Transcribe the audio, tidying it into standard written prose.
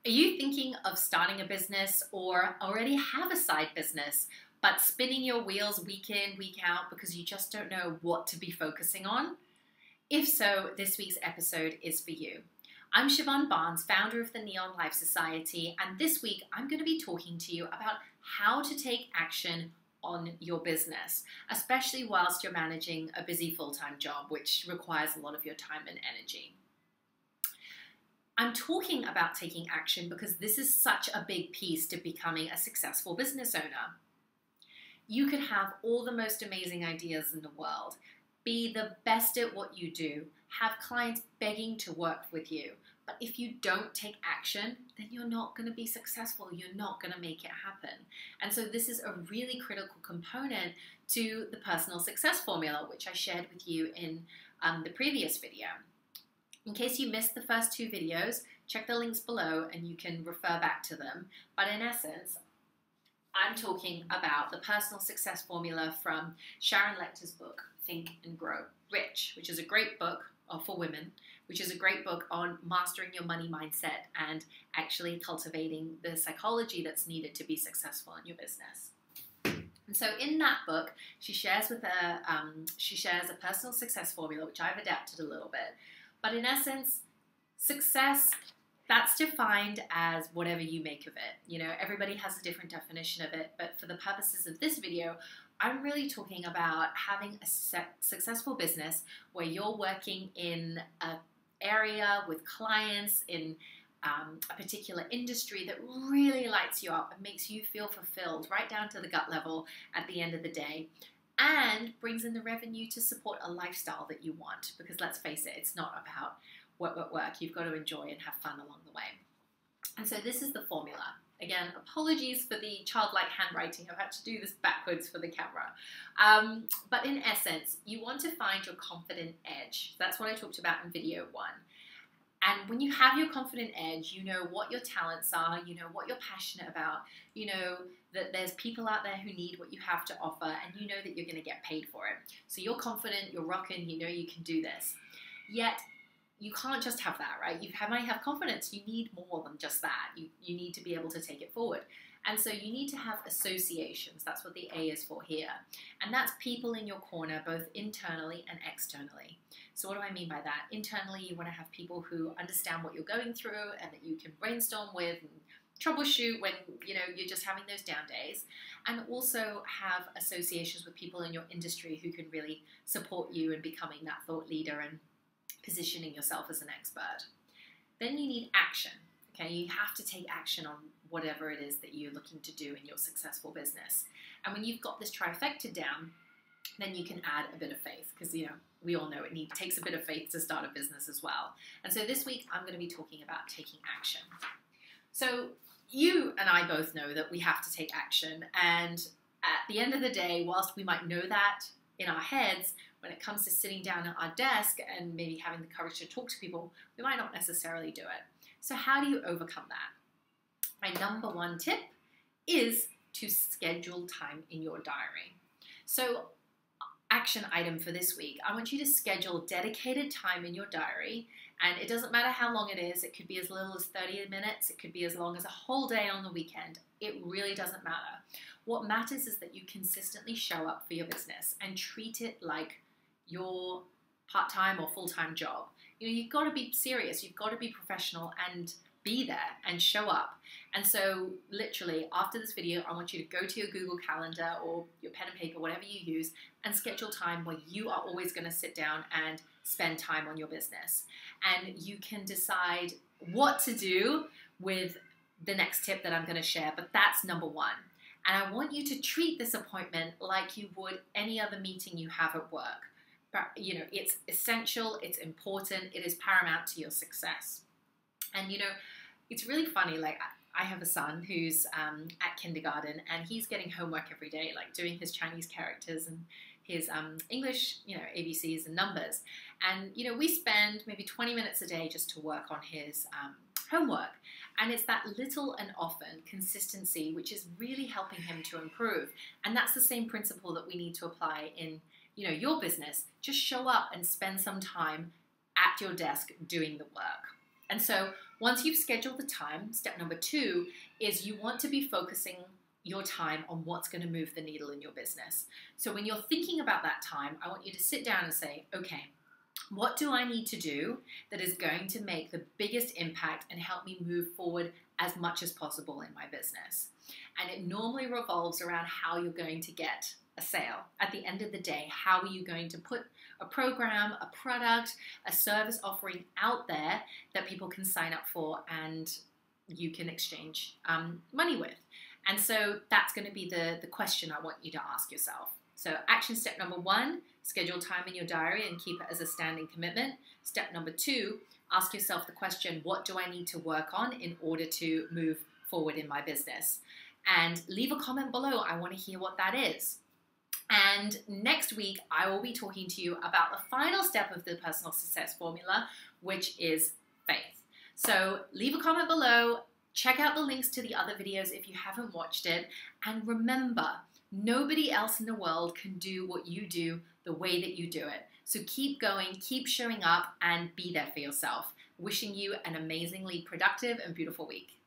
Are you thinking of starting a business or already have a side business, but spinning your wheels week in, week out because you just don't know what to be focusing on? If so, this week's episode is for you. I'm Siobhan Barnes, founder of the Neon Life Society, and this week I'm going to be talking to you about how to take action on your business, especially whilst you're managing a busy full-time job, which requires a lot of your time and energy. I'm talking about taking action because this is such a big piece to becoming a successful business owner. You could have all the most amazing ideas in the world, be the best at what you do, have clients begging to work with you, but if you don't take action, then you're not going to be successful. You're not going to make it happen. And so this is a really critical component to the personal success formula, which I shared with you in the previous video. In case you missed the first two videos, check the links below and you can refer back to them. But in essence, I'm talking about the personal success formula from Sharon Lecter's book, Think and Grow Rich, which is a great book for women, which is a great book on mastering your money mindset and actually cultivating the psychology that's needed to be successful in your business. And so in that book, she shares a personal success formula, which I've adapted a little bit. But in essence, success, that's defined as whatever you make of it. You know, everybody has a different definition of it, but for the purposes of this video, I'm really talking about having a successful business where you're working in an area with clients in a particular industry that really lights you up and makes you feel fulfilled right down to the gut level at the end of the day, and brings in the revenue to support a lifestyle that you want. Because let's face it, it's not about work. You've got to enjoy and have fun along the way. And so this is the formula. Again, apologies for the childlike handwriting. I've had to do this backwards for the camera. But in essence, you want to find your confident edge. That's what I talked about in video 1. And when you have your confident edge, you know what your talents are, you know what you're passionate about, you know that there's people out there who need what you have to offer, and you know that you're going to get paid for it. So you're confident, you're rocking, you know you can do this. Yet, you can't just have that, right? You might have confidence. You need more than just that. You need to be able to take it forward. And so you need to have associations. That's what the A is for here. And that's people in your corner, both internally and externally. So what do I mean by that? Internally, you want to have people who understand what you're going through and that you can brainstorm with and troubleshoot when you're just having those down days. And also have associations with people in your industry who can really support you in becoming that thought leader and positioning yourself as an expert. Then you need action. Okay, you have to take action on whatever it is that you're looking to do in your successful business. And when you've got this trifecta down, then you can add a bit of faith, because we all know it takes a bit of faith to start a business as well. And so this week I'm going to be talking about taking action. So you and I both know that we have to take action, and at the end of the day, whilst we might know that in our heads, when it comes to sitting down at our desk and maybe having the courage to talk to people, we might not necessarily do it. So how do you overcome that? My number one tip is to schedule time in your diary. So action item for this week, I want you to schedule dedicated time in your diary, and it doesn't matter how long it is. It could be as little as 30 minutes. It could be as long as a whole day on the weekend. It really doesn't matter. What matters is that you consistently show up for your business and treat it like your part-time or full-time job. You've got to be serious. You've got to be professional and be there and show up. And so literally after this video, I want you to go to your Google Calendar or your pen and paper, whatever you use, and schedule time where you are always going to sit down and spend time on your business. And you can decide what to do with the next tip that I'm going to share, but that's number 1. And I want you to treat this appointment like you would any other meeting you have at work. But, it's essential, it's important, it is paramount to your success. And, it's really funny, like I have a son who's at kindergarten, and he's getting homework every day, like doing his Chinese characters and his English, ABCs and numbers. And, we spend maybe 20 minutes a day just to work on his homework. And it's that little and often consistency which is really helping him to improve. And that's the same principle that we need to apply in your business. Just show up and spend some time at your desk doing the work. And so Once you've scheduled the time, step number 2 is you want to be focusing your time on what's going to move the needle in your business. So when you're thinking about that time, I want you to sit down and say, okay, what do I need to do that is going to make the biggest impact and help me move forward as much as possible in my business? And it normally revolves around how you're going to get a sale. At the end of the day, how are you going to put a program, a product, a service offering out there that people can sign up for and you can exchange money with? And so that's going to be the question I want you to ask yourself. So action step number 1, schedule time in your diary and keep it as a standing commitment. Step number 2, ask yourself the question, what do I need to work on in order to move forward in my business? And leave a comment below. I want to hear what that is. And next week, I will be talking to you about the final step of the personal success formula, which is faith. So leave a comment below. Check out the links to the other videos if you haven't watched it. And remember, nobody else in the world can do what you do the way that you do it. So keep going, keep showing up, and be there for yourself. Wishing you an amazingly productive and beautiful week.